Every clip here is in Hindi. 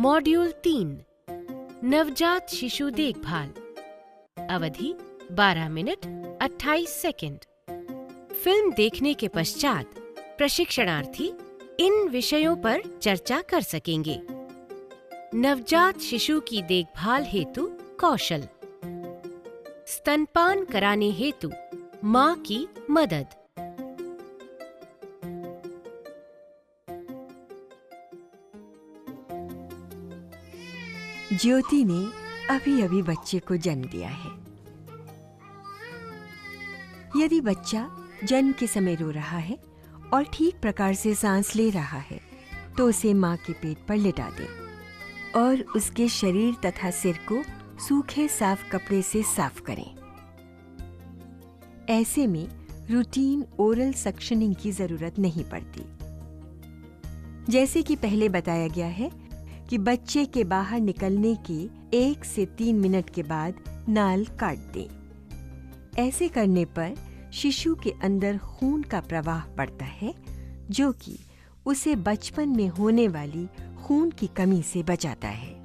मॉड्यूल 3 नवजात शिशु देखभाल। अवधि 12 मिनट 28 सेकंड। फिल्म देखने के पश्चात प्रशिक्षणार्थी इन विषयों पर चर्चा कर सकेंगे। नवजात शिशु की देखभाल हेतु कौशल। स्तनपान कराने हेतु माँ की मदद। ज्योति ने अभी अभी बच्चे को जन्म दिया है। यदि बच्चा जन्म के समय रो रहा है और ठीक प्रकार से सांस ले रहा है तो उसे माँ के पेट पर लिटा दें और उसके शरीर तथा सिर को सूखे साफ कपड़े से साफ करें। ऐसे में रूटीन ओरल सक्शनिंग की जरूरत नहीं पड़ती। जैसे कि पहले बताया गया है कि बच्चे के बाहर निकलने के 1 से 3 मिनट के बाद नाल काट दें। ऐसे करने पर शिशु के अंदर खून का प्रवाह बढ़ता है, जो कि उसे बचपन में होने वाली खून की कमी से बचाता है।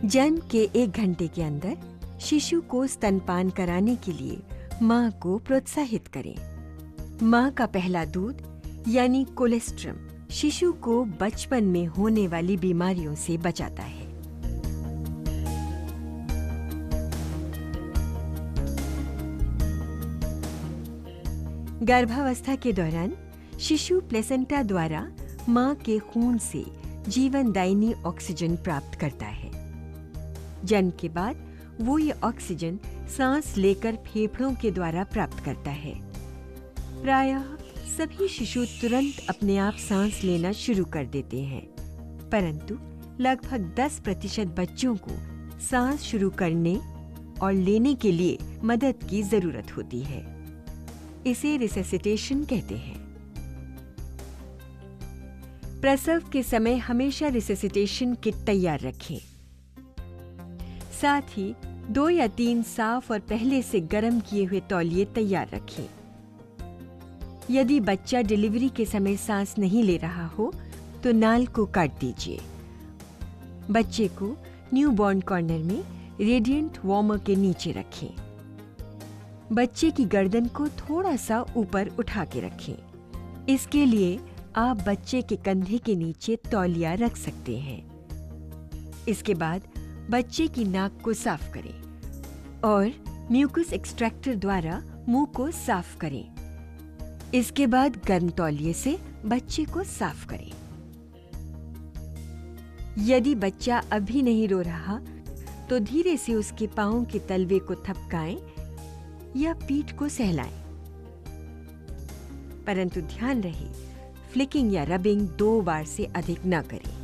जन्म के 1 घंटे के अंदर शिशु को स्तनपान कराने के लिए माँ को प्रोत्साहित करें। माँ का पहला दूध यानी कोलेस्ट्रम शिशु को बचपन में होने वाली बीमारियों से बचाता है। गर्भावस्था के दौरान शिशु प्लेसेंटा द्वारा माँ के खून से जीवनदायिनी ऑक्सीजन प्राप्त करता है। जन्म के बाद वो ये ऑक्सीजन सांस लेकर फेफड़ों के द्वारा प्राप्त करता है। प्रायः सभी शिशु तुरंत अपने आप सांस लेना शुरू कर देते हैं, परंतु लगभग 10% बच्चों को सांस शुरू करने और लेने के लिए मदद की जरूरत होती है। इसे रिसेसिटेशन कहते हैं। प्रसव के समय हमेशा रिसेसिटेशन किट तैयार रखें। साथ ही 2 या 3 साफ और पहले से गर्म किए हुए तौलिए तैयार रखें। यदि बच्चा डिलीवरी के समय सांस नहीं ले रहा हो तो नाल को काट दीजिए। बच्चे को न्यूबॉर्न कॉर्नर में रेडिएंट वार्मर के नीचे रखें। बच्चे की गर्दन को थोड़ा सा ऊपर उठा के रखें। इसके लिए आप बच्चे के कंधे के नीचे तौलिया रख सकते हैं। इसके बाद बच्चे की नाक को साफ करें और म्यूकस एक्सट्रैक्टर द्वारा मुंह को साफ करें। इसके बाद गर्म तौलिए से बच्चे को साफ करें। यदि बच्चा अभी नहीं रो रहा तो धीरे से उसके पांवों के तलवे को थपकाएं या पीठ को सहलाएं। परंतु ध्यान रहे, फ्लिकिंग या रबिंग 2 बार से अधिक न करें।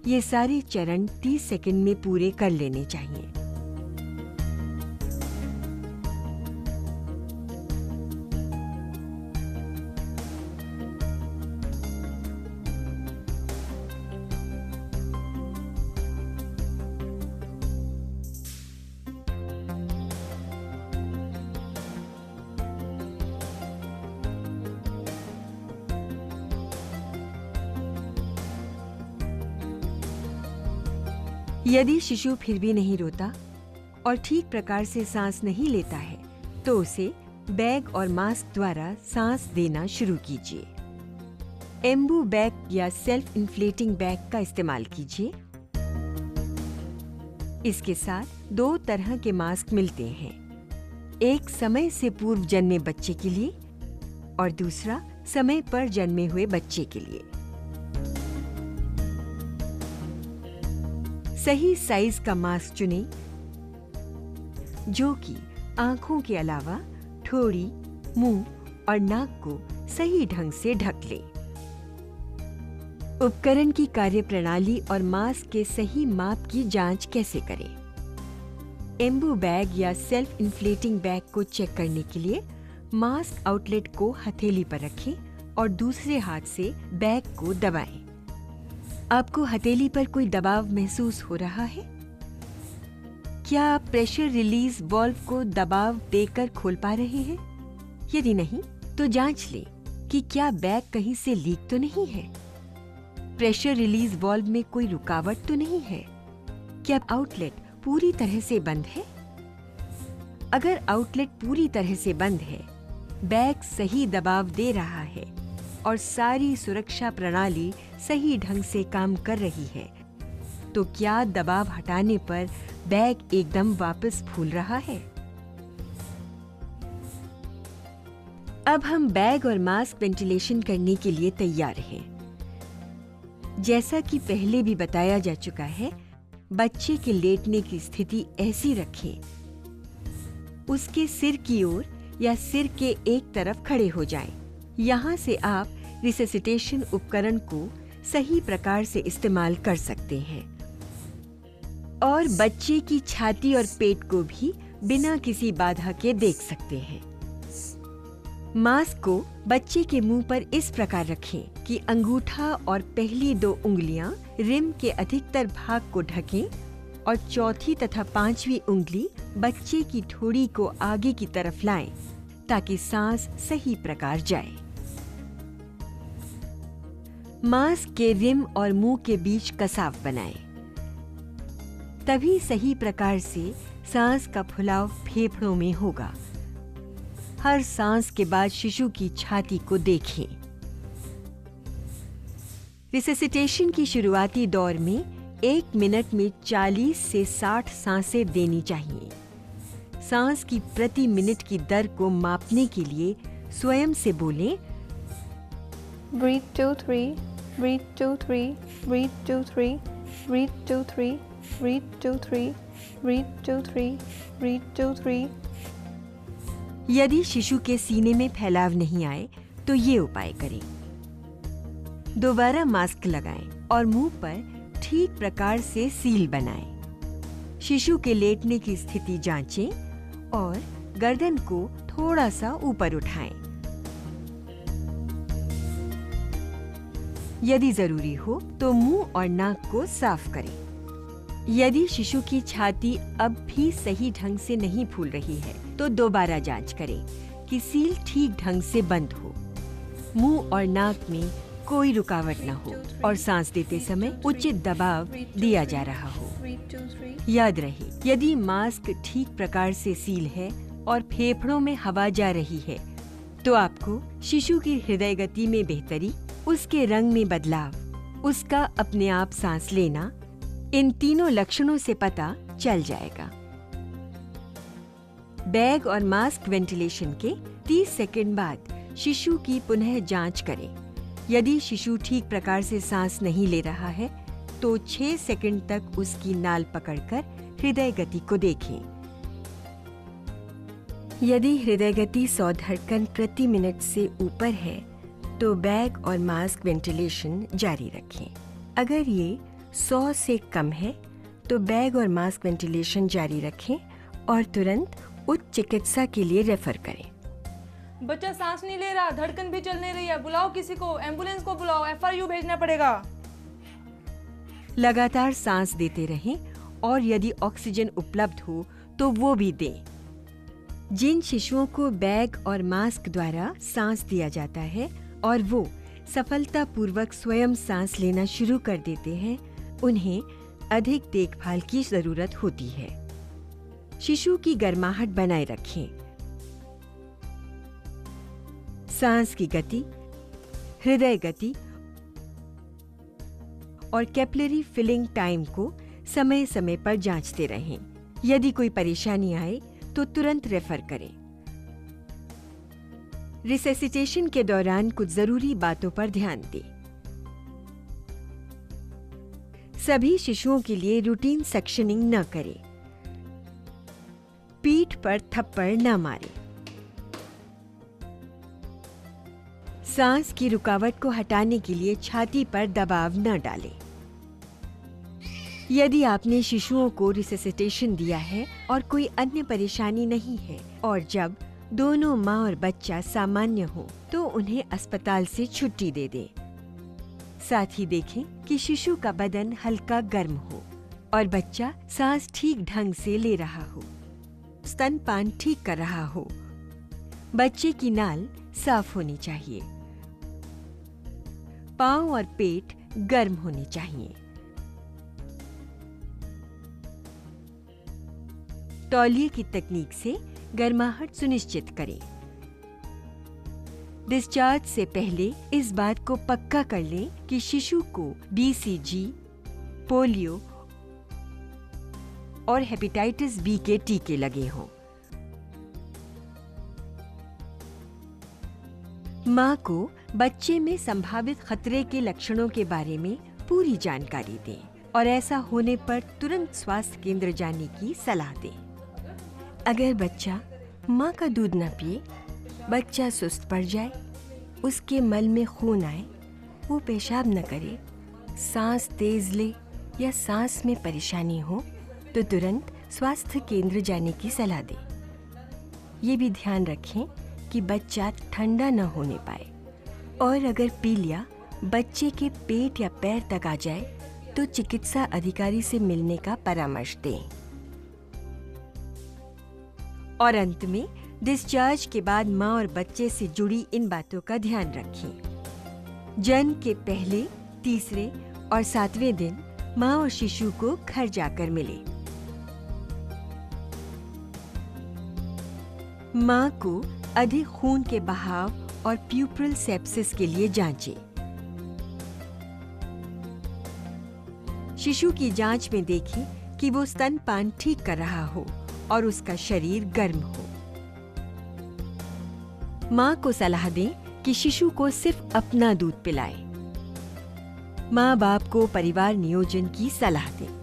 ये सारे चरण 30 सेकंड में पूरे कर लेने चाहिए। यदि शिशु फिर भी नहीं रोता और ठीक प्रकार से सांस नहीं लेता है तो उसे बैग और मास्क द्वारा सांस देना शुरू कीजिए। एम्बू बैग या सेल्फ इन्फ्लेटिंग बैग का इस्तेमाल कीजिए। इसके साथ 2 तरह के मास्क मिलते हैं, एक समय से पूर्व जन्मे बच्चे के लिए और दूसरा समय पर जन्मे हुए बच्चे के लिए। सही साइज का मास्क चुनें जो कि आंखों के अलावा ठोड़ी, मुंह और नाक को सही ढंग से ढक ले। उपकरण की कार्यप्रणाली और मास्क के सही माप की जांच कैसे करें? एम्बू बैग या सेल्फ इन्फ्लेटिंग बैग को चेक करने के लिए मास्क आउटलेट को हथेली पर रखें और दूसरे हाथ से बैग को दबाएं। आपको हथेली पर कोई दबाव महसूस हो रहा है? क्या आप प्रेशर रिलीज वाल्व को दबाव देकर खोल पा रहे हैं? यदि नहीं, तो जांच लें कि क्या बैग कहीं से लीक तो नहीं है। प्रेशर रिलीज वाल्व में कोई रुकावट तो नहीं है। क्या आउटलेट पूरी तरह से बंद है? अगर आउटलेट पूरी तरह से बंद है, बैग सही दबाव दे रहा है और सारी सुरक्षा प्रणाली सही ढंग से काम कर रही है, तो क्या दबाव हटाने पर बैग एकदम वापस फूल रहा है? अब हम बैग और मास्क वेंटिलेशन करने के लिए तैयार हैं। जैसा कि पहले भी बताया जा चुका है, बच्चे के लेटने की स्थिति ऐसी रखें, उसके सिर की ओर या सिर के एक तरफ खड़े हो जाएं। यहाँ से आप रिससिटेशन उपकरण को सही प्रकार से इस्तेमाल कर सकते हैं और बच्चे की छाती और पेट को भी बिना किसी बाधा के देख सकते हैं। मास्क को बच्चे के मुंह पर इस प्रकार रखें कि अंगूठा और पहली 2 उंगलियां रिम के अधिकतर भाग को ढकें और चौथी तथा 5वीं उंगली बच्चे की ठोड़ी को आगे की तरफ लाएं ताकि सांस सही प्रकार जाए। मास्क के रिम और मुंह के बीच कसाव बनाएं। तभी सही प्रकार से सांस का फुलाव फेफड़ों में होगा। हर सांस के बाद शिशु की छाती को देखें। रिससिटेशन की शुरुआती दौर में 1 मिनट में 40 से 60 सांसें देनी चाहिए। सांस की प्रति मिनट की दर को मापने के लिए स्वयं से बोलें, Breathe 2 3, breathe 2 3, breathe 2 3, breathe 2 3, breathe 2 3, breathe 2 3, breathe 2 3। यदि शिशु के सीने में फैलाव नहीं आए तो ये उपाय करें। दोबारा मास्क लगाएं और मुंह पर ठीक प्रकार से सील बनाएं। शिशु के लेटने की स्थिति जांचें और गर्दन को थोड़ा सा ऊपर उठाएं। यदि जरूरी हो तो मुंह और नाक को साफ करें। यदि शिशु की छाती अब भी सही ढंग से नहीं फूल रही है तो दोबारा जांच करें कि सील ठीक ढंग से बंद हो, मुंह और नाक में कोई रुकावट न हो और सांस देते समय उचित दबाव दिया जा रहा हो। याद रहे, यदि मास्क ठीक प्रकार से सील है और फेफड़ों में हवा जा रही है तो आपको शिशु की हृदय गति में बेहतरी, उसके रंग में बदलाव, उसका अपने आप सांस लेना, इन तीनों लक्षणों से पता चल जाएगा। बैग और मास्क वेंटिलेशन के 30 सेकंड बाद शिशु की पुनः जांच करें। यदि शिशु ठीक प्रकार से सांस नहीं ले रहा है तो 6 सेकंड तक उसकी नाल पकड़कर हृदय गति को देखें। यदि हृदय गति 100 धड़कन प्रति मिनट से ऊपर है तो बैग और मास्क वेंटिलेशन जारी रखें। अगर ये 100 से कम है तो बैग और मास्क वेंटिलेशन जारी रखें और तुरंत उच्च चिकित्सा के लिए रेफर करें। बच्चा सांस नहीं ले रहा, धड़कन भी चल नहीं रही है, बुलाओ किसी को, एम्बुलेंस को बुलाओ, FRU भेजना पड़ेगा। लगातार सांस देते रहें और यदि ऑक्सीजन उपलब्ध हो तो वो भी दें। जिन शिशुओं को बैग और मास्क द्वारा सांस दिया जाता है और वो सफलतापूर्वक स्वयं सांस लेना शुरू कर देते हैं, उन्हें अधिक देखभाल की जरूरत होती है। शिशु की गर्माहट बनाए रखें। सांस की गति, हृदय गति और कैपिलरी फिलिंग टाइम को समय समय पर जांचते रहें। यदि कोई परेशानी आए तो तुरंत रेफर करें। रिससिटेशन के दौरान कुछ जरूरी बातों पर ध्यान दें। सभी शिशुओं के लिए रूटीन सक्शनिंग न करें। पीठ पर थप्पड़ न मारें। सांस की रुकावट को हटाने के लिए छाती पर दबाव न डालें। यदि आपने शिशुओं को रिससिटेशन दिया है और कोई अन्य परेशानी नहीं है और जब दोनों माँ और बच्चा सामान्य हो तो उन्हें अस्पताल से छुट्टी दे दें। साथ ही देखें कि शिशु का बदन हल्का गर्म हो और बच्चा सांस ठीक ढंग से ले रहा हो, स्तनपान ठीक कर रहा हो। बच्चे की नाल साफ होनी चाहिए। पाँव और पेट गर्म होने चाहिए। तौलिए की तकनीक से गर्माहट सुनिश्चित करें। डिस्चार्ज से पहले इस बात को पक्का कर लें कि शिशु को BCG, पोलियो और हेपेटाइटिस बी के टीके लगे हों। मां को बच्चे में संभावित खतरे के लक्षणों के बारे में पूरी जानकारी दें और ऐसा होने पर तुरंत स्वास्थ्य केंद्र जाने की सलाह दें। अगर बच्चा मां का दूध न पिए, बच्चा सुस्त पड़ जाए, उसके मल में खून आए, वो पेशाब न करे, सांस तेज ले या सांस में परेशानी हो तो तुरंत स्वास्थ्य केंद्र जाने की सलाह दें। ये भी ध्यान रखें कि बच्चा ठंडा न होने पाए और अगर पी लिया बच्चे के पेट या पैर तक आ जाए तो चिकित्सा अधिकारी से मिलने का परामर्श दें। और अंत में डिस्चार्ज के बाद मां और बच्चे से जुड़ी इन बातों का ध्यान रखें। जन्म के पहले, तीसरे और 7वें दिन मां और शिशु को घर जाकर मिले। मां को अधिक खून के बहाव और प्यूपरल सेप्सिस के लिए जांचें। शिशु की जांच में देखें कि वो स्तनपान ठीक कर रहा हो और उसका शरीर गर्म हो। मां को सलाह दें कि शिशु को सिर्फ अपना दूध पिलाए। मां बाप को परिवार नियोजन की सलाह दें।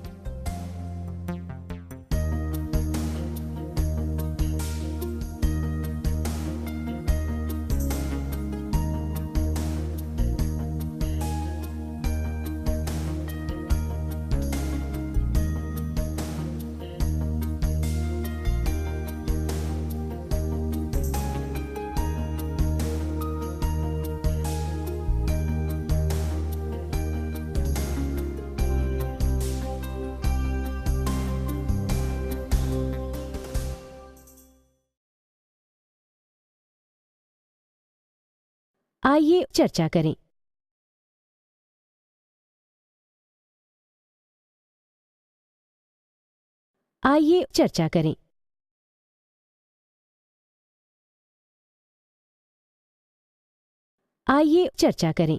आइए चर्चा करें। आइए चर्चा करें। आइए चर्चा करें।